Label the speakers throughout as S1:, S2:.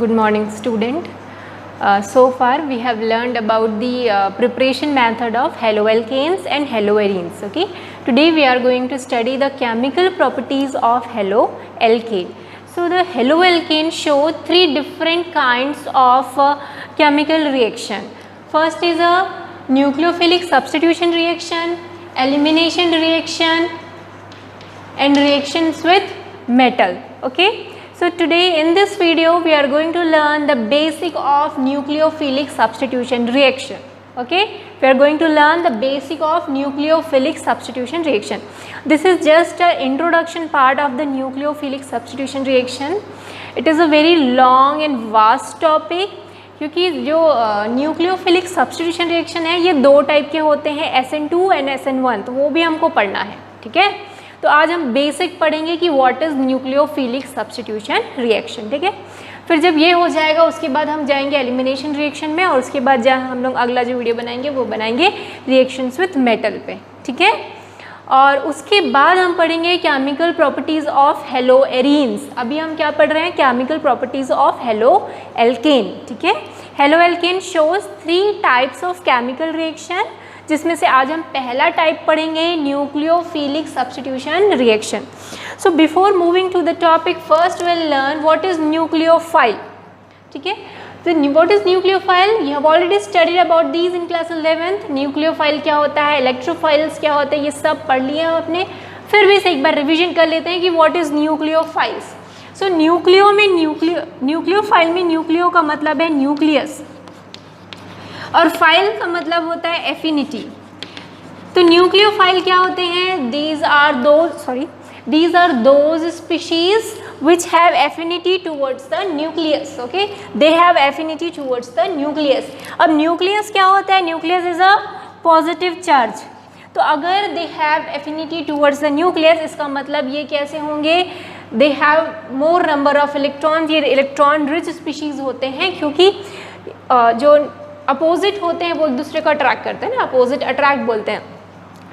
S1: Good morning, student. So far we have learned about the preparation method of haloalkanes and haloarenes. Okay. Today we are going to study the chemical properties of haloalkane. So the haloalkane show three different kinds of chemical reaction. First is a nucleophilic substitution reaction, elimination reaction, and reactions with metal. Okay. So today in this video we are going to learn the basic of nucleophilic substitution reaction. Okay, we are going to learn the basic of nucleophilic substitution reaction. This is just an introduction part of the nucleophilic substitution reaction. It is a very long and vast topic क्योंकि जो nucleophilic substitution reaction है ये दो type के होते हैं, SN2 and SN1, तो वो भी हमको पढ़ना है. ठीक है, तो आज हम बेसिक पढ़ेंगे कि what is nucleophilic substitution reaction. ठीक है, फिर जब ये हो जाएगा उसके बाद हम जाएंगे एलिमिनेशन रिएक्शन में, और उसके बाद जहाँ हम लोग अगला जो वीडियो बनाएंगे वो बनाएंगे रिएक्शंस विथ मेटल पे. ठीक है, और उसके बाद हम पढ़ेंगे केमिकल प्रॉपर्टीज़ ऑफ हेलोएरीन्स. अभी हम क्या पढ़ रहे हैं? Chemical properties of haloalkane. ठीक है, haloalkane shows 3 types of chemical reaction, जिसमें से आज हम पहला टाइप पढ़ेंगे nucleophilic substitution reaction. So before moving to the topic first will learn what is nucleophile. ठीक है, तो what is nucleophile? You have already studied about these in class 11th. Nucleophile क्या होता है, इलेक्ट्रोफाइल्स क्या होते हैं, ये सब पढ़ लिया हम आपने. फिर भी से एक बार रिविजन कर लेते हैं कि what is nucleophiles. So nucleo में न्यूक्लियोफाइल में न्यूक्लियो का मतलब है न्यूक्लियस और फाइल का मतलब होता है एफिनिटी. तो न्यूक्लियोफाइल क्या होते हैं? These are those species which have affinity towards the nucleus. Okay, they have affinity towards the nucleus. अब nucleus क्या होता है? nucleus is a positive charge. तो अगर they have affinity towards the nucleus, इसका मतलब ये कैसे होंगे? they have more number of electrons. ये इलेक्ट्रॉन रिच स्पीशीज होते हैं क्योंकि जो अपोजिट होते हैं वो एक दूसरे को अट्रैक्ट करते हैं ना, अपोजिट अट्रैक्ट बोलते हैं.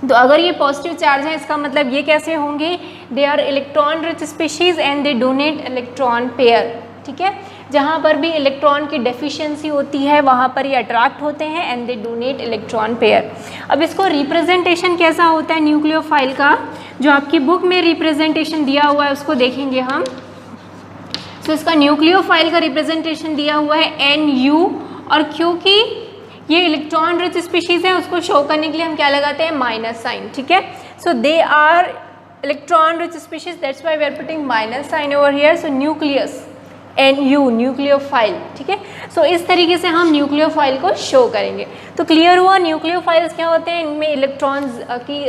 S1: तो अगर ये पॉजिटिव चार्ज है इसका मतलब ये कैसे होंगे? They are electron rich species and they donate electron pair. ठीक है, जहाँ पर भी इलेक्ट्रॉन की डेफिशिएंसी होती है वहाँ पर ये अट्रैक्ट होते हैं and they donate electron pair. अब इसको रिप्रेजेंटेशन कैसा होता है न्यूक्लियोफाइल का? जो आपकी बुक में रिप्रेजेंटेशन दिया हुआ है उसको देखेंगे हम. तो इसका न्यूक्लियोफाइल का रिप्रेजेंटेशन दिया हुआ है NU, और क्योंकि ये इलेक्ट्रॉन रिच स्पीशीज है उसको शो करने के लिए हम क्या लगाते हैं? Minus sign. ठीक है, so they are electron rich species, that's why we are putting minus sign over here. So nucleus NU, nucleophile. ठीक है, सो इस तरीके से हम न्यूक्लियोफाइल को शो करेंगे. तो क्लियर हुआ न्यूक्लियोफाइल्स क्या होते हैं? इनमें इलेक्ट्रॉन्स की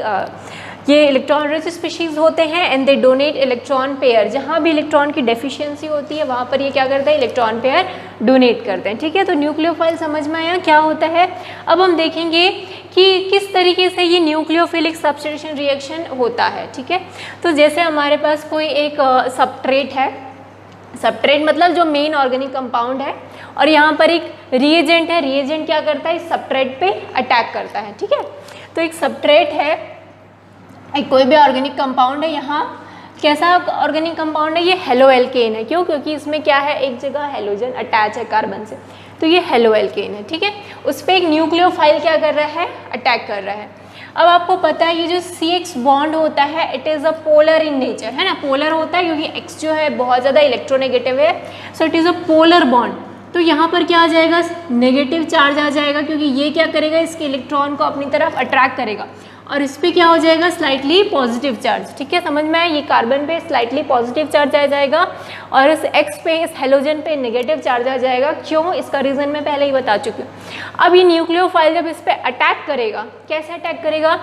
S1: ये इलेक्ट्रॉन रिच स्पीशीज होते हैं and they donate electron pair. जहाँ भी इलेक्ट्रॉन की डेफिशिएंसी होती है वहाँ पर ये क्या करता है? इलेक्ट्रॉन पेयर डोनेट करते हैं. ठीक है, तो न्यूक्लियोफाइल समझ में आया क्या होता है. अब हम देखेंगे कि किस तरीके से ये न्यूक्लियोफिलिक सब्स्टिट्यूशन रिएक्शन होता है. ठीक है, तो जैसे हमारे पास कोई एक सबस्ट्रेट है, सबस्ट्रेट मतलब जो मेन ऑर्गेनिक कंपाउंड है, और यहाँ पर एक रिएजेंट है. रिएजेंट क्या करता है? इस सबस्ट्रेट पे अटैक करता है. ठीक है, तो एक सबस्ट्रेट है, एक कोई भी ऑर्गेनिक कंपाउंड है. यहाँ कैसा ऑर्गेनिक कंपाउंड है? ये हेलोएल्केन है. क्यों? क्योंकि इसमें क्या है? एक जगह हेलोजन अटैच है कार्बन से, तो ये हेलोएल्केन है. ठीक है, उस पर एक न्यूक्लियोफाइल क्या कर रहा है? अटैक कर रहा है. अब आपको पता है ये जो CX बॉन्ड होता है it is a polar in nature, है ना. पोलर होता है क्योंकि X जो है बहुत ज़्यादा इलेक्ट्रोनेगेटिव है, so it is a polar bond. तो यहाँ पर क्या आ जाएगा? नेगेटिव चार्ज आ जाएगा, क्योंकि ये क्या करेगा? इसके इलेक्ट्रॉन को अपनी तरफ अट्रैक्ट करेगा, और इस पर क्या हो जाएगा? Slightly positive charge. ठीक है, समझ में आया? ये कार्बन पे स्लाइटली पॉजिटिव चार्ज आ जाएगा और इस X पे, इस हेलोजन पे नेगेटिव चार्ज आ जाएगा. क्यों? इसका रीज़न मैं पहले ही बता चुकी हूँ. अब ये न्यूक्लियोफाइल जब इस पर अटैक करेगा, कैसे अटैक करेगा?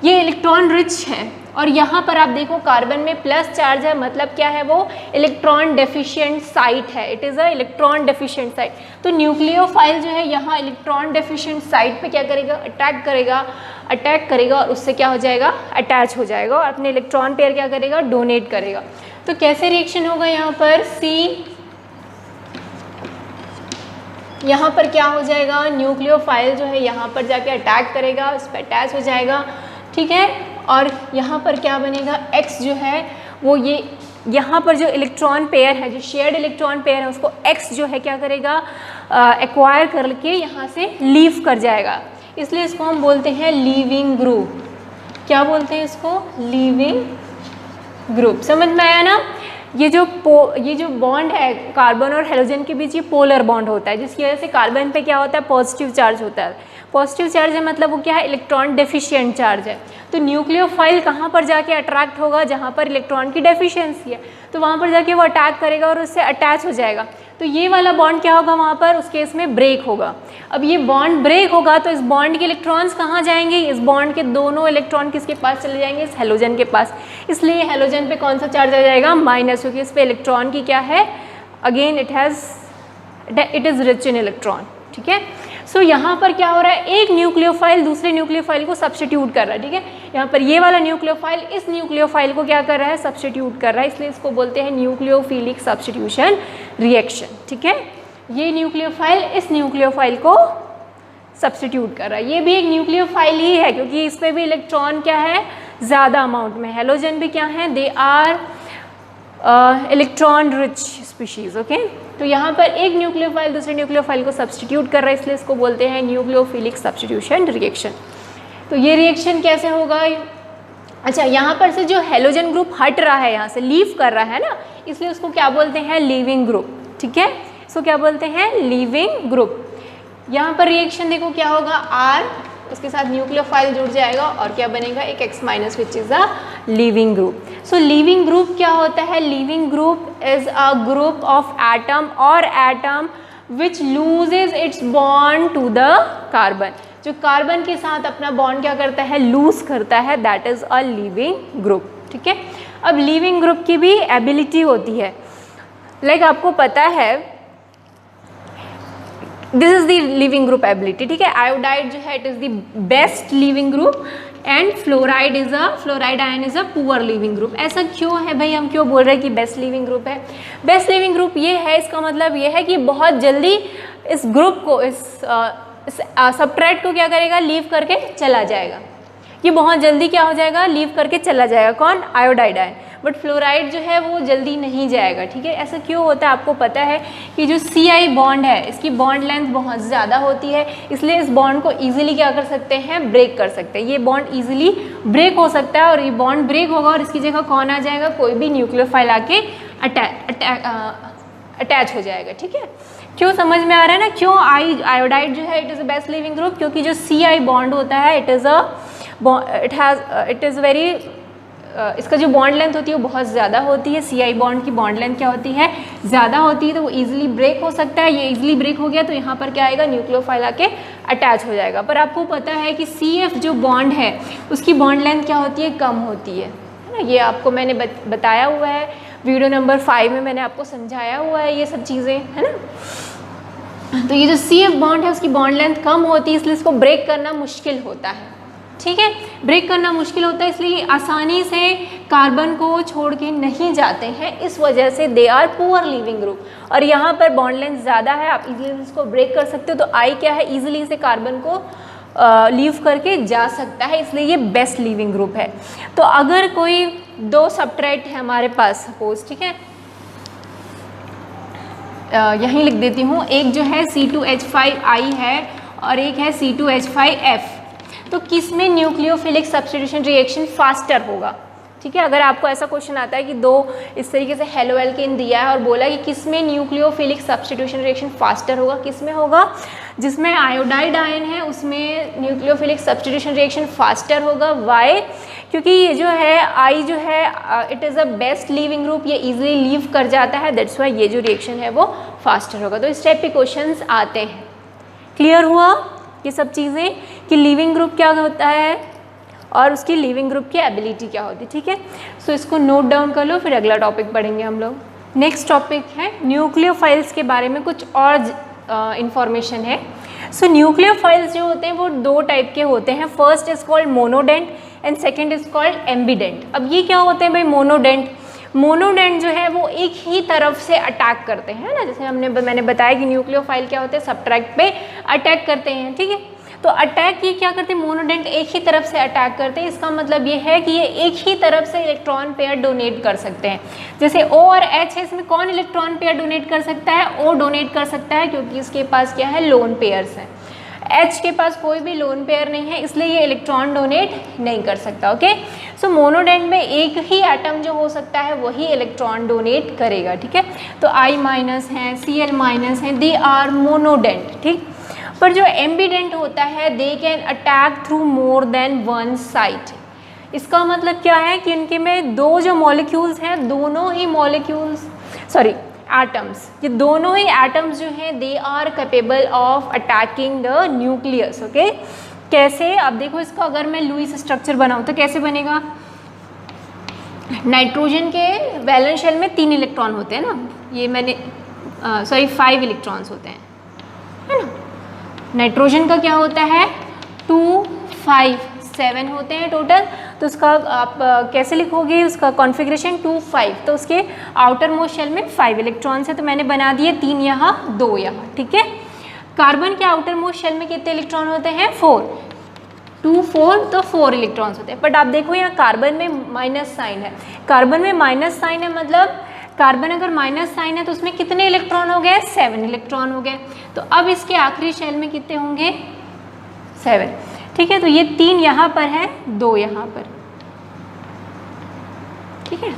S1: ये इलेक्ट्रॉन रिच है और यहाँ पर आप देखो कार्बन में प्लस चार्ज है, मतलब क्या है? वो इलेक्ट्रॉन डेफिशिएंट साइट है. It is a electron deficient site. तो न्यूक्लियोफाइल जो है यहाँ इलेक्ट्रॉन डेफिशिएंट साइट पे क्या करेगा? अटैक करेगा और उससे क्या हो जाएगा? अटैच हो जाएगा और अपने इलेक्ट्रॉन पेयर क्या करेगा? डोनेट करेगा. तो कैसे रिएक्शन होगा? यहाँ पर यहाँ पर क्या हो जाएगा? न्यूक्लियोफाइल जो है यहाँ पर जाके अटैक करेगा, उस पर अटैच हो जाएगा. ठीक है, और यहाँ पर क्या बनेगा? X जो है वो ये यहाँ पर जो इलेक्ट्रॉन पेयर है, जो शेयर्ड इलेक्ट्रॉन पेयर है, उसको X जो है क्या करेगा, एक्वायर करके यहाँ से लीव कर जाएगा, इसलिए इसको हम बोलते हैं लीविंग ग्रुप। क्या बोलते हैं इसको? Leaving group. समझ में आया ना? ये जो बॉन्ड है कार्बन और हेलोजन के बीच, ये पोलर बॉन्ड होता है, जिसकी वजह से कार्बन पे क्या होता है, पॉजिटिव चार्ज होता है। पॉजिटिव चार्ज है मतलब वो क्या है, इलेक्ट्रॉन डेफिशिएंट चार्ज है। तो न्यूक्लियोफाइल कहाँ पर जाके अट्रैक्ट होगा, जहाँ पर इलेक्ट्रॉन की डेफिशिएंसी है, तो वहाँ पर जाके वो अटैक करेगा और उससे अटैच हो जाएगा। तो ये वाला बॉन्ड क्या होगा, वहाँ पर उस केस में ब्रेक होगा। अब ये बॉन्ड ब्रेक होगा तो इस बॉन्ड के इलेक्ट्रॉन्स कहाँ जाएंगे, इस बॉन्ड के दोनों इलेक्ट्रॉन किसके पास चले जाएंगे, इस हेलोजन के पास। इसलिए हेलोजन पे कौन सा चार्ज आ जाएगा, माइनस, क्योंकि इस पे इलेक्ट्रॉन की क्या है, again it is rich in electron. ठीक है, सो यहाँ पर क्या हो रहा है, एक न्यूक्लियोफाइल दूसरे न्यूक्लियोफाइल को सब्स्टिट्यूट कर रहा है। ठीक है, यहाँ पर ये वाला न्यूक्लियोफाइल इस न्यूक्लियोफाइल को क्या कर रहा है, सब्स्टिट्यूट कर रहा है, इसलिए इसको बोलते हैं न्यूक्लियोफिलिक सब्स्टिट्यूशन रिएक्शन। ठीक है, ये न्यूक्लियोफाइल इस न्यूक्लियोफाइल को सब्स्टिट्यूट कर रहा है। ये भी एक न्यूक्लियोफाइल ही है, क्योंकि इस पर भी इलेक्ट्रॉन क्या है, ज़्यादा अमाउंट में। हेलोजन भी क्या है, they are electron rich species. Okay, तो यहाँ पर एक न्यूक्लियोफाइल दूसरे न्यूक्लियोफाइल को सब्स्टिट्यूट कर रहा है, इसलिए इसको बोलते हैं न्यूक्लियोफिलिक सब्स्टिट्यूशन रिएक्शन। तो ये रिएक्शन कैसे होगा, अच्छा यहाँ पर से जो हेलोजन ग्रुप हट रहा है, यहाँ से लीव कर रहा है ना, इसलिए उसको क्या बोलते हैं, लीविंग ग्रुप। ठीक है, इसको क्या बोलते हैं, लीविंग ग्रुप। यहाँ पर रिएक्शन देखो क्या होगा, R उसके साथ न्यूक्लियोफाइल जुड़ जाएगा और क्या बनेगा, एक X minus, which is a leaving group. So leaving group क्या होता है, leaving group is a group of atom और atom which loses its bond to the carbon. जो कार्बन के साथ अपना बॉन्ड क्या करता है, लूज करता है, that is a leaving group. ठीक है, अब लीविंग ग्रुप की भी एबिलिटी होती है, लाइक आपको पता है, this is the leaving group ability. ठीक है, आयोडाइड जो है it is the best leaving group and fluoride ion is a poor living group. ऐसा क्यों है भाई, हम क्यों बोल रहे हैं कि बेस्ट लिविंग ग्रुप है? बेस्ट लिविंग ग्रुप ये है, इसका मतलब ये है कि बहुत जल्दी इस ग्रुप को, इस सबट्रैक्ट को क्या करेगा, लीव करके चला जाएगा। ये बहुत जल्दी क्या हो जाएगा, लीव करके चला जाएगा। कौन, आयोडाइड आयन। बट फ्लोराइड जो है वो जल्दी नहीं जाएगा। ठीक है, ऐसा क्यों होता है, आपको पता है कि जो CI बॉन्ड है, इसकी बॉन्ड लेंथ बहुत ज़्यादा होती है, इसलिए इस बॉन्ड को ईजिली क्या कर सकते हैं, ब्रेक कर सकते हैं। ये बॉन्ड ईजिली ब्रेक हो सकता है और ये बॉन्ड ब्रेक होगा और इसकी जगह कौन आ जाएगा, कोई भी न्यूक्लियोफाइल आके अटैच हो जाएगा। ठीक है, क्यों, समझ में आ रहा है ना, क्यों आयोडाइड जो है it is a best leaving group, क्योंकि जो CI बॉन्ड होता है इट इज़ वेरी, इसका जो बॉन्ड लेंथ होती है वो बहुत ज़्यादा होती है। CI बॉन्ड की बॉन्ड लेंथ क्या होती है, ज़्यादा होती है, तो वो ईजिली ब्रेक हो सकता है। ये ईजिली ब्रेक हो गया तो यहाँ पर क्या आएगा, न्यूक्लियोफाइल आके अटैच हो जाएगा। पर आपको पता है कि CF जो बॉन्ड है उसकी बॉन्ड लेंथ क्या होती है, कम होती है ना। ये आपको मैंने बताया हुआ है, वीडियो नंबर 5 में मैंने आपको समझाया हुआ है ये सब चीज़ें, है ना। तो ये जो CF बॉन्ड है उसकी बॉन्ड लेंथ कम होती है, इसलिए इसको ब्रेक करना मुश्किल होता है। ठीक है, ब्रेक करना मुश्किल होता है, इसलिए आसानी से कार्बन को छोड़ के नहीं जाते हैं, इस वजह से they are poor living group. और यहाँ पर बॉन्ड लेंथ ज़्यादा है, आप इजीली इसको ब्रेक कर सकते हो। तो I क्या है, इजीली से कार्बन को लीव करके जा सकता है, इसलिए ये बेस्ट लिविंग ग्रुप है। तो अगर कोई दो सबट्रैक्ट है हमारे पास सपोज, ठीक है, यहीं लिख देती हूँ, एक जो है C2H5I है और एक है C2H5F, तो किस में न्यूक्लियोफिलिक सब्स्टिट्यूशन रिएक्शन फास्टर होगा? ठीक है, अगर आपको ऐसा क्वेश्चन आता है कि दो इस तरीके से हेलो एल्केन दिया है और बोला कि किस में न्यूक्लियोफिलिक सब्स्टिट्यूशन रिएक्शन फास्टर होगा, किस में होगा? जिसमें आयोडाइड आयन है उसमें न्यूक्लियोफिलिक सब्स्टिट्यूशन रिएक्शन फास्टर होगा। वाई? क्योंकि ये जो है I जो है it is a best leaving group, ये इजीली लीव कर जाता है, दैट्स वाई ये जो रिएक्शन है वो फास्टर होगा। तो इस टाइप के क्वेश्चंस आते हैं। क्लियर हुआ ये सब चीज़ें कि लिविंग ग्रुप क्या होता है और उसकी लिविंग ग्रुप की एबिलिटी क्या होती है। ठीक है, सो इसको नोट डाउन कर लो, फिर अगला टॉपिक पढ़ेंगे हम लोग। नेक्स्ट टॉपिक है न्यूक्लियोफाइल्स के बारे में कुछ और इंफॉर्मेशन है। सो न्यूक्लियोफाइल्स जो होते हैं वो दो टाइप के होते हैं, first is called monodentate and second is called ambident. अब ये क्या होते हैं भाई? मोनोडेंट जो है वो एक ही तरफ से अटैक करते हैं ना, जैसे मैंने बताया कि न्यूक्लियोफाइल क्या होते हैं, सबट्रैक्ट पे अटैक करते हैं। ठीक है, तो अटैक ये क्या करते हैं, मोनोडेंट एक ही तरफ से अटैक करते हैं। इसका मतलब ये है कि ये एक ही तरफ से इलेक्ट्रॉन पेयर डोनेट कर सकते हैं। जैसे O और H है, इसमें कौन इलेक्ट्रॉन पेयर डोनेट कर सकता है, O डोनेट कर सकता है क्योंकि इसके पास क्या है, लोन पेयर्स हैं। H के पास कोई भी लोन पेयर नहीं है, इसलिए ये इलेक्ट्रॉन डोनेट नहीं कर सकता। ओके, सो मोनोडेंट में एक ही एटम जो हो सकता है वही इलेक्ट्रॉन डोनेट करेगा। ठीक है, तो I माइनस हैं, Cl माइनस हैं, दे आर मोनोडेंट। ठीक, पर जो एम्बीडेंट होता है they can attack through more than one site. इसका मतलब क्या है कि इनके में दो जो मॉलिक्यूल्स हैं, दोनों ही मॉलिक्यूल्स एटम्स, ये दोनों ही एटम्स जो हैं they are capable of attacking the nucleus. Okay, कैसे, अब देखो इसका अगर मैं लुईस स्ट्रक्चर बनाऊँ तो कैसे बनेगा। नाइट्रोजन के वैलेंस शेल में 3 इलेक्ट्रॉन होते हैं ना, ये मैंने 5 इलेक्ट्रॉन्स होते हैं, है ना। नाइट्रोजन का क्या होता है, 2, 5, 7 होते हैं टोटल। तो उसका आप कैसे लिखोगे, उसका कॉन्फ़िगरेशन 2, 5, तो उसके आउटर मोस्ट शेल में 5 इलेक्ट्रॉन्स है, तो मैंने बना दिए 3 यहाँ 2 यहाँ। ठीक है, कार्बन के आउटर मोस्ट शेल में कितने इलेक्ट्रॉन होते हैं, 4, 2, 4, तो 4 इलेक्ट्रॉन्स होते हैं। बट आप देखो यहाँ कार्बन में माइनस साइन है, कार्बन में माइनस साइन है, मतलब कार्बन अगर माइनस साइन है तो उसमें कितने इलेक्ट्रॉन हो गए, 7 इलेक्ट्रॉन हो गए। तो अब इसके आखिरी शेल में कितने होंगे, 7। ठीक है, तो ये 3 यहाँ पर है, 2 यहाँ पर। ठीक है,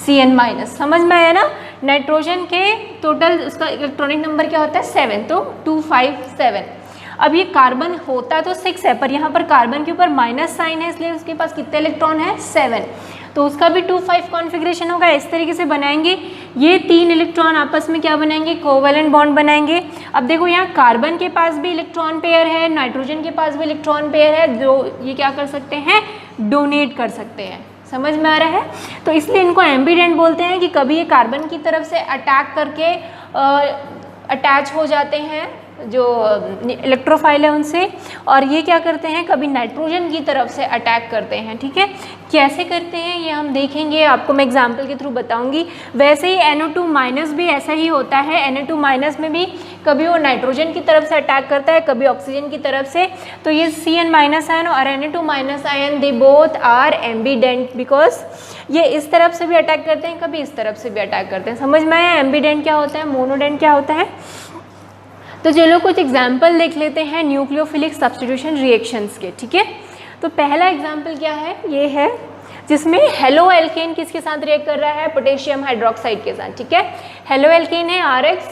S1: Cn माइनस, समझ में आया ना। नाइट्रोजन के टोटल उसका इलेक्ट्रॉनिक नंबर क्या होता है, 7, तो 2, 5, 7। अब ये कार्बन होता तो 6 है, पर यहाँ पर कार्बन के ऊपर माइनस साइन है, इसलिए उसके पास कितने इलेक्ट्रॉन है, 7, तो उसका भी 2, 5 कॉन्फ़िगरेशन होगा। इस तरीके से बनाएंगे, ये 3 इलेक्ट्रॉन आपस में क्या बनाएंगे, कोवैलेंट बॉन्ड बनाएंगे। अब देखो यहाँ कार्बन के पास भी इलेक्ट्रॉन पेयर है, नाइट्रोजन के पास भी इलेक्ट्रॉन पेयर है, जो ये क्या कर सकते हैं, डोनेट कर सकते हैं। समझ में आ रहा है, तो इसलिए इनको एम्बीडेंट बोलते हैं कि कभी ये कार्बन की तरफ से अटैक करके अटैच हो जाते हैं जो इलेक्ट्रोफाइल है उनसे, और ये क्या करते हैं, कभी नाइट्रोजन की तरफ से अटैक करते हैं। ठीक है, कैसे करते हैं ये हम देखेंगे, आपको मैं एग्जांपल के थ्रू बताऊंगी। वैसे ही NO2 माइनस भी ऐसा ही होता है, NO2 माइनस में भी कभी वो नाइट्रोजन की तरफ से अटैक करता है, कभी ऑक्सीजन की तरफ से। तो ये Cn माइनस आयन और NO2 minus ion, they both are ambident, because ये इस तरफ से भी अटैक करते हैं, कभी इस तरफ से भी अटैक करते हैं। समझ में आया, एम्बीडेंट क्या होता है, मोनोडेंट क्या होता है। तो चलो कुछ एग्जाम्पल देख लेते हैं न्यूक्लियोफिलिक सब्स्टिट्यूशन रिएक्शंस के। ठीक है, तो पहला एग्जाम्पल क्या है, ये है जिसमें हेलो एल्केन किसके साथ रिएक्ट कर रहा है, पोटेशियम हाइड्रोक्साइड के साथ। ठीक है, हेलो एल्केन है RX,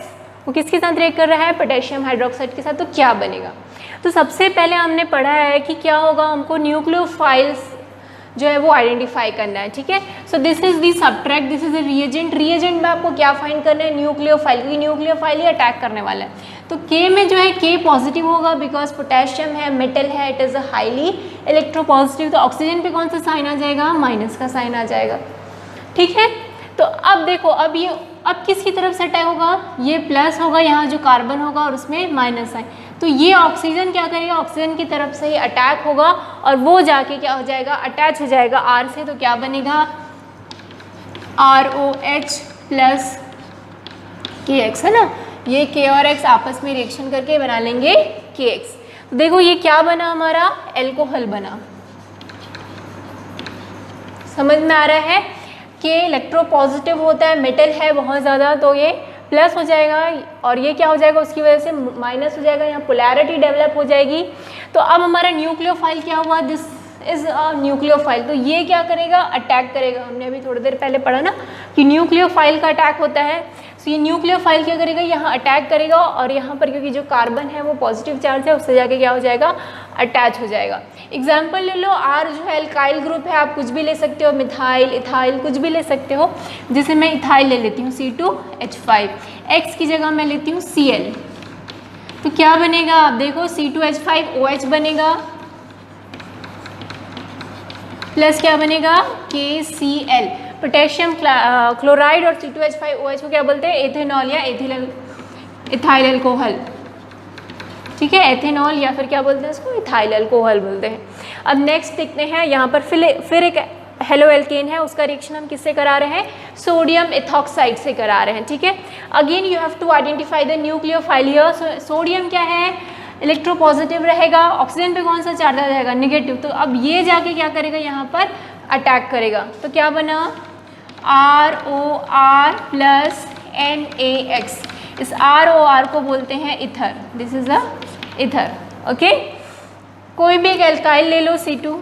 S1: वो किसके साथ रिएक्ट कर रहा है, पोटेशियम हाइड्रोक्साइड के साथ। तो क्या बनेगा, तो सबसे पहले हमने पढ़ा है कि क्या होगा, हमको न्यूक्लियोफाइल्स जो है वो आइडेंटिफाई करना है। ठीक है, so this is the subtract, this is a reagent. Reagent में आपको क्या फाइंड करना है, न्यूक्लियोफाइल, क्योंकि न्यूक्लियोफाइल ही अटैक करने वाला है। तो K में जो है K पॉजिटिव होगा, बिकॉज पोटेशियम है, मेटल है, it is a highly electropositive. तो ऑक्सीजन पे कौन सा साइन आ जाएगा, माइनस का साइन आ जाएगा। ठीक है, तो अब देखो, अब किसकी तरफ से अटैक होगा, ये प्लस होगा, यहाँ जो कार्बन होगा और उसमें माइनस साइन। तो ये ऑक्सीजन क्या करेगा, ऑक्सीजन की तरफ से ही अटैक होगा और वो जाके क्या हो जाएगा, अटैच हो जाएगा R से। तो क्या बनेगा, ROH प्लस KX, है ना। ये K और X आपस में रिएक्शन करके बना लेंगे KX। तो देखो ये क्या बना, हमारा एल्कोहल बना। समझ में आ रहा है, K इलेक्ट्रोपॉजिटिव होता है, मेटल है बहुत ज़्यादा, तो ये प्लस हो जाएगा और ये क्या हो जाएगा, उसकी वजह से माइनस हो जाएगा, यहाँ पोलैरिटी डेवलप हो जाएगी। तो अब हमारा न्यूक्लियोफाइल क्या हुआ, दिस इज अ न्यूक्लियोफाइल। तो ये क्या करेगा, अटैक करेगा। हमने अभी थोड़ी देर पहले पढ़ा ना कि न्यूक्लियोफाइल का अटैक होता है। तो ये न्यूक्लियोफाइल क्या करेगा, यहाँ अटैक करेगा और यहाँ पर क्योंकि जो कार्बन है वो पॉजिटिव चार्ज है, उससे जाके क्या हो जाएगा, अटैच हो जाएगा। एग्जाम्पल ले लो, R जो है एल्काइल ग्रुप है, आप कुछ भी ले सकते हो, मिथाइल, इथाइल, कुछ भी ले सकते हो। जैसे मैं इथाइल ले लेती हूँ C2H5, X की जगह मैं लेती हूँ Cl। तो क्या बनेगा, आप देखो C2H5OH बनेगा, प्लस क्या बनेगा, KCl। पोटेशियम क्लोराइड और C2H5OH को क्या बोलते हैं, एथेनॉल या इथाइल अल्कोहल। ठीक है, एथेनॉल या फिर क्या बोलते हैं इसको, इथाइल अल्कोहल बोलते हैं। अब नेक्स्ट देखते हैं, यहाँ पर फिर एक हेलो एल्केन है, उसका रिएक्शन हम किससे करा रहे हैं, सोडियम इथॉक्साइड से करा रहे हैं। ठीक है, again you have to identify the nucleophile here. Sodium क्या है, इलेक्ट्रोपॉजिटिव रहेगा, ऑक्सीजन पे कौन सा चार्ज आ जाएगा, नेगेटिव। तो अब ये जाके क्या करेगा, यहाँ पर अटैक करेगा। तो क्या बना, ROR प्लस NaX। इस ROR को बोलते हैं ether, this is a ether. Okay, कोई भी एक एल्काइल ले लो, C2,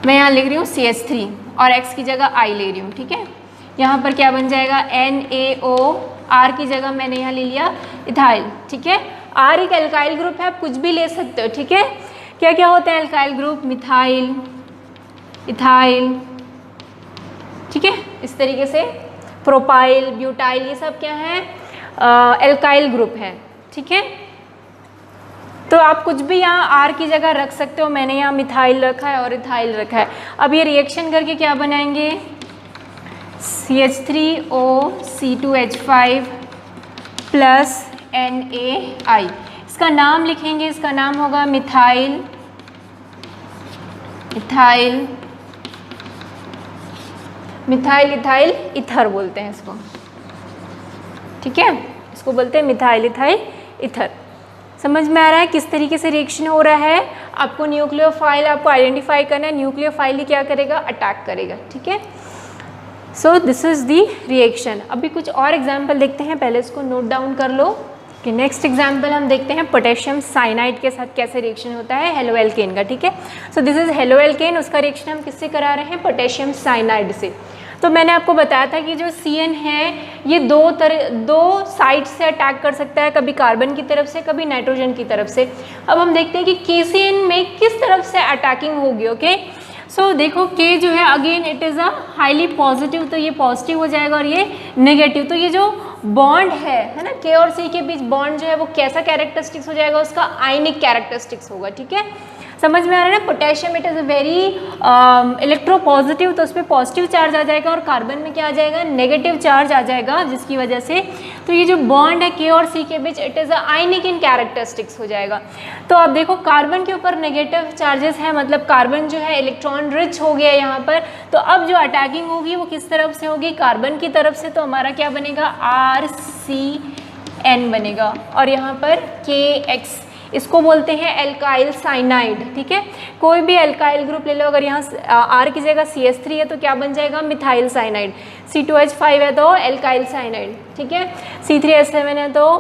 S1: मैं यहाँ लिख रही हूँ CH3 और X की जगह I ले रही हूँ, ठीक है। यहाँ पर क्या बन जाएगा, NaO, R की जगह मैंने यहाँ ले लिया इथाइल, ठीक है। R एक एल्काइल ग्रुप है, आप कुछ भी ले सकते हो, ठीक है। क्या क्या होते हैं एल्काइल ग्रुप, मिथाइल, इथाइल, ठीक है, इस तरीके से प्रोपाइल, ब्यूटाइल, ये सब क्या है, एल्काइल ग्रुप है, ठीक है। तो आप कुछ भी यहाँ R की जगह रख सकते हो, मैंने यहाँ मिथाइल रखा है और इथाइल रखा है। अब ये रिएक्शन करके क्या बनाएंगे, CH3O C2H5 प्लस NaI। इसका नाम लिखेंगे, इसका नाम होगा methyl ethyl, methyl ethyl ether बोलते हैं इसको, ठीक है। इसको बोलते हैं मिथाइल इथाइल इथर। समझ में आ रहा है किस तरीके से रिएक्शन हो रहा है। आपको न्यूक्लियोफाइल आपको आइडेंटिफाई करना है, न्यूक्लियोफाइल ही क्या करेगा, अटैक करेगा, ठीक है। So this is the reaction. अभी कुछ और एग्जाम्पल देखते हैं, पहले इसको नोट डाउन कर लो कि नेक्स्ट एग्जाम्पल हम देखते हैं पोटेशियम साइनाइड के साथ कैसे रिएक्शन होता है हेलोएल्केन का, ठीक है। सो दिस इज हेलोएल्केन, उसका रिएक्शन हम किससे करा रहे हैं, पोटेशियम साइनाइड से। तो मैंने आपको बताया था कि जो CN है ये दो साइड से अटैक कर सकता है, कभी कार्बन की तरफ से, कभी नाइट्रोजन की तरफ से। अब हम देखते हैं कि KCN में किस तरफ से अटैकिंग होगी। ओके, सो देखो K जो है again it is a highly positive, तो ये पॉजिटिव हो जाएगा और ये नेगेटिव। तो ये जो बॉन्ड है ना, K और C के बीच बॉन्ड जो है वो कैसा कैरेक्टरिस्टिक्स हो जाएगा, उसका आयनिक कैरेक्टरिस्टिक्स होगा, ठीक है। समझ में आ रहा है ना, potassium it is a very electropositive, तो उस पर पॉजिटिव चार्ज आ जाएगा और कार्बन में क्या आ जाएगा, नेगेटिव चार्ज आ जाएगा, जिसकी वजह से तो ये जो बॉन्ड है K और C के बीच it is a ionic in characteristics हो जाएगा। तो अब देखो कार्बन के ऊपर नेगेटिव चार्जेस है, मतलब कार्बन जो है इलेक्ट्रॉन रिच हो गया यहाँ पर। तो अब जो अटैकिंग होगी वो किस तरफ से होगी, कार्बन की तरफ से। तो हमारा क्या बनेगा, RCN बनेगा और यहाँ पर KX, इसको बोलते हैं एल्काइल साइनाइड, ठीक है। कोई भी एल्काइल ग्रुप ले लो, अगर यहाँ R की जगह CH3 है तो क्या बन जाएगा, मिथाइल साइनाइड। C2H5 है तो एल्काइल साइनाइड, ठीक है। C3H7 है तो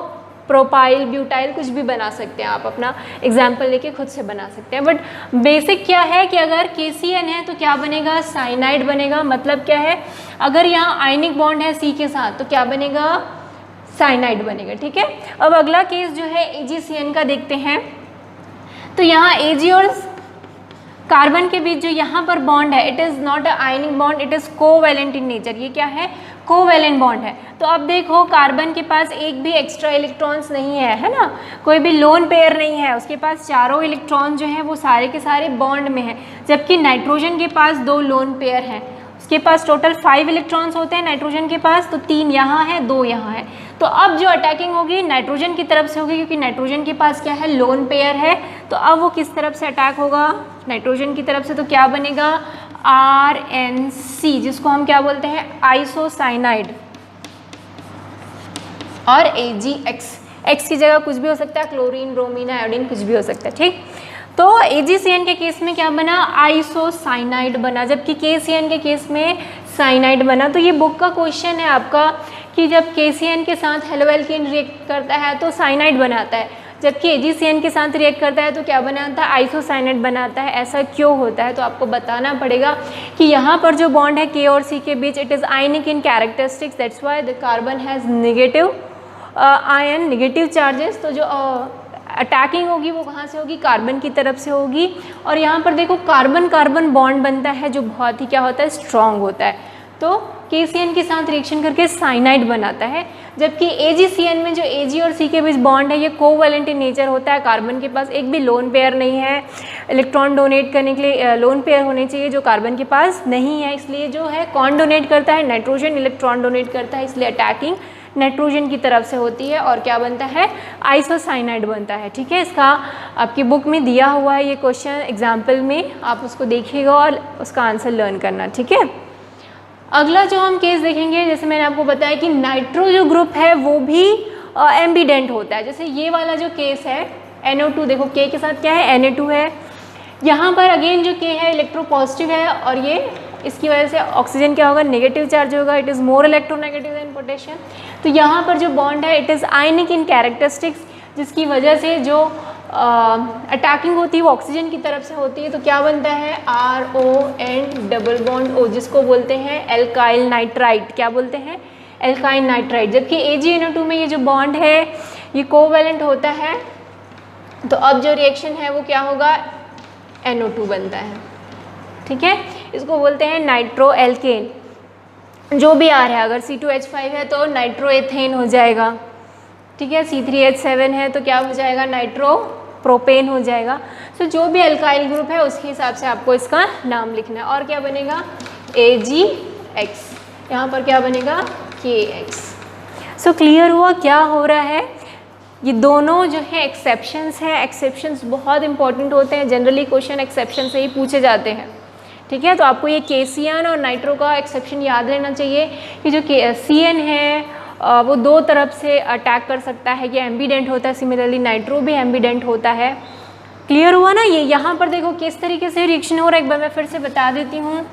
S1: प्रोपाइल, ब्यूटाइल, कुछ भी बना सकते हैं आप, अपना एग्जाम्पल लेके खुद से बना सकते हैं। बट बेसिक क्या है कि अगर KCN है तो क्या बनेगा, साइनाइड बनेगा। मतलब क्या है, अगर यहाँ आयनिक बॉन्ड है C के साथ तो क्या बनेगा, साइनाइड बनेगा, ठीक है। अब अगला केस जो है AgCN का देखते हैं। तो यहाँ Ag और कार्बन के बीच जो यहाँ पर बॉन्ड है it is not a ionic bond, it is covalent in nature. ये क्या है, कोवैलेंट बॉन्ड है। तो अब देखो कार्बन के पास एक भी एक्स्ट्रा इलेक्ट्रॉन्स नहीं है ना, कोई भी लोन पेयर नहीं है, उसके पास चारों इलेक्ट्रॉन जो हैं वो सारे के सारे बॉन्ड में हैं। जबकि नाइट्रोजन के पास 2 लोन पेयर हैं, उसके पास टोटल 5 इलेक्ट्रॉन्स होते हैं नाइट्रोजन के पास, तो 3 यहाँ है 2 यहाँ है। तो अब जो अटैकिंग होगी नाइट्रोजन की तरफ से होगी, क्योंकि नाइट्रोजन के पास क्या है, लोन पेयर है। तो अब वो किस तरफ से अटैक होगा, नाइट्रोजन की तरफ से। तो क्या बनेगा, RNC, जिसको हम क्या बोलते हैं, आइसोसाइनाइड, और AgX, X की जगह कुछ भी हो सकता है, क्लोरीन, ब्रोमीन, आयोडीन, कुछ भी हो सकता है, ठीक। तो AgCN के केस में क्या बना, आइसोसाइनाइड बना, जबकि KCN के केस में साइनाइड बना। तो ये बुक का क्वेश्चन है आपका कि जब KCN के साथ हेलोएल्केन रिएक्ट करता है तो साइनाइड बनाता है, जबकि AgCN के साथ रिएक्ट करता है तो क्या बनाता है, आइसोसाइनाइड बनाता है। ऐसा क्यों होता है, तो आपको बताना पड़ेगा कि यहाँ पर जो बॉन्ड है K और C के बीच it is ionic in characteristics, that's why the carbon has negative ion, negative charges. तो जो अटैकिंग होगी वो कहाँ से होगी, कार्बन की तरफ से होगी। और यहाँ पर देखो कार्बन कार्बन बॉन्ड बनता है जो बहुत ही क्या होता है, स्ट्रॉन्ग होता है। तो KCN के साथ रिएक्शन करके साइनाइड बनाता है, जबकि AgCN में जो Ag और C के बीच बॉन्ड है ये कोवैलेंट इन नेचर होता है। कार्बन के पास एक भी लोन पेयर नहीं है, इलेक्ट्रॉन डोनेट करने के लिए लोन पेयर होने चाहिए जो कार्बन के पास नहीं है, इसलिए जो है कौन डोनेट करता है, नाइट्रोजन इलेक्ट्रॉन डोनेट करता है, इसलिए अटैकिंग नाइट्रोजन की तरफ से होती है और क्या बनता है, आइसोसाइनाइड बनता है, ठीक है। इसका आपकी बुक में दिया हुआ है ये क्वेश्चन एग्जाम्पल में, आप उसको देखिएगा और उसका आंसर लर्न करना, ठीक है। अगला जो हम केस देखेंगे, जैसे मैंने आपको बताया कि नाइट्रो जो ग्रुप है वो भी एम्बिडेंट होता है। जैसे ये वाला जो केस है NO2, देखो K के साथ क्या है Na2 है, यहाँ पर अगेन जो K है इलेक्ट्रोपॉजिटिव है और ये इसकी वजह से ऑक्सीजन क्या होगा, नेगेटिव चार्ज होगा, it is more electronegative than potassium. तो यहाँ पर जो बॉन्ड है it is ionic in characteristics, जिसकी वजह से जो अटैकिंग होती है वो ऑक्सीजन की तरफ से होती है। तो क्या बनता है RON डबल बॉन्ड O, जिसको बोलते हैं एल्काइल नाइट्राइट। क्या बोलते हैं, एल्काइल नाइट्राइट। जबकि AgNO2 में ये जो बॉन्ड है ये कोवैलेंट होता है, तो अब जो रिएक्शन है वो क्या होगा, NO2 बनता है। ठीक है, इसको बोलते हैं नाइट्रो एल्केन। जो भी आ रहा है, अगर C2H5 है तो नाइट्रो एथेन हो जाएगा। ठीक है, C3H7 है तो क्या हो जाएगा, नाइट्रो प्रोपेन हो जाएगा। सो जो भी अल्काइल ग्रुप है उसके हिसाब से आपको इसका नाम लिखना है। और क्या बनेगा, AgX, यहाँ पर क्या बनेगा KX। सो क्लियर हुआ क्या हो रहा है। ये दोनों जो है एक्सेप्शंस हैं, एक्सेप्शंस बहुत इंपॉर्टेंट होते हैं, जनरली क्वेश्चन एक्सेप्शन से ही पूछे जाते हैं। ठीक है, तो आपको ये KCN और नाइट्रो का एक्सेप्शन याद रहना चाहिए कि जो CN है वो दो तरफ से अटैक कर सकता है, ये एम्बिडेंट होता है, सिमिलरली नाइट्रो भी एम्बिडेंट होता है। क्लियर हुआ ना। ये यहाँ पर देखो किस तरीके से रिएक्शन हो रहा है, एक बार मैं फिर से बता देती हूँ।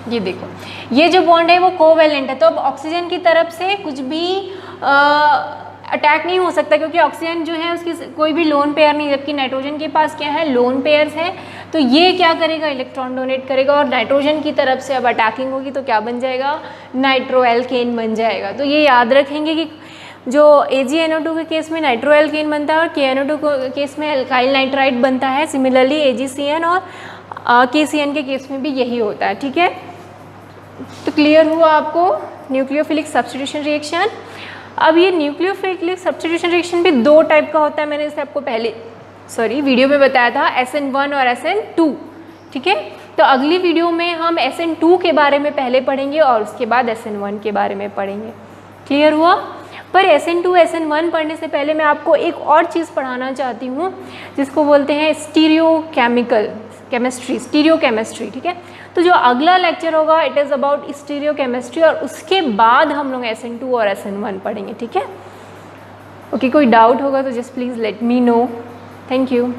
S1: ये देखो, ये जो बॉन्ड है वो कोवैलेंट है, तो अब ऑक्सीजन की तरफ से कुछ भी अटैक नहीं हो सकता, क्योंकि ऑक्सीजन जो है उसकी कोई भी लोन पेयर नहीं, जबकि नाइट्रोजन के पास क्या है, लोन पेयर्स है। तो ये क्या करेगा, इलेक्ट्रॉन डोनेट करेगा और नाइट्रोजन की तरफ से अब अटैकिंग होगी तो क्या बन जाएगा, नाइट्रो एल्केन बन जाएगा। तो ये याद रखेंगे कि जो AgNO2 के केस में नाइट्रो एल्केन बनता है और KNO2 के केस में एल्काइल नाइट्राइट बनता है। सिमिलरली AgCN और KCN के केस में भी यही होता है। ठीक है, तो क्लियर हुआ आपको न्यूक्लियोफिलिक सब्स्टिट्यूशन रिएक्शन। अब ये न्यूक्लियोफिलिक सब्स्टिट्यूशन रिएक्शन भी दो टाइप का होता है, मैंने इसे आपको पहले वीडियो में बताया था, SN1 और SN2। ठीक है, तो अगली वीडियो में हम SN2 के बारे में पहले पढ़ेंगे और उसके बाद SN1 के बारे में पढ़ेंगे। क्लियर हुआ। पर SN2 SN1 पढ़ने से पहले मैं आपको एक और चीज़ पढ़ाना चाहती हूँ, जिसको बोलते हैं स्टीरियो केमिस्ट्री। ठीक है, तो जो अगला लेक्चर होगा it is about stereo chemistry, और उसके बाद हम लोग SN2 और SN1 पढ़ेंगे। ठीक है, ओके, कोई डाउट होगा तो just please let me know. Thank you.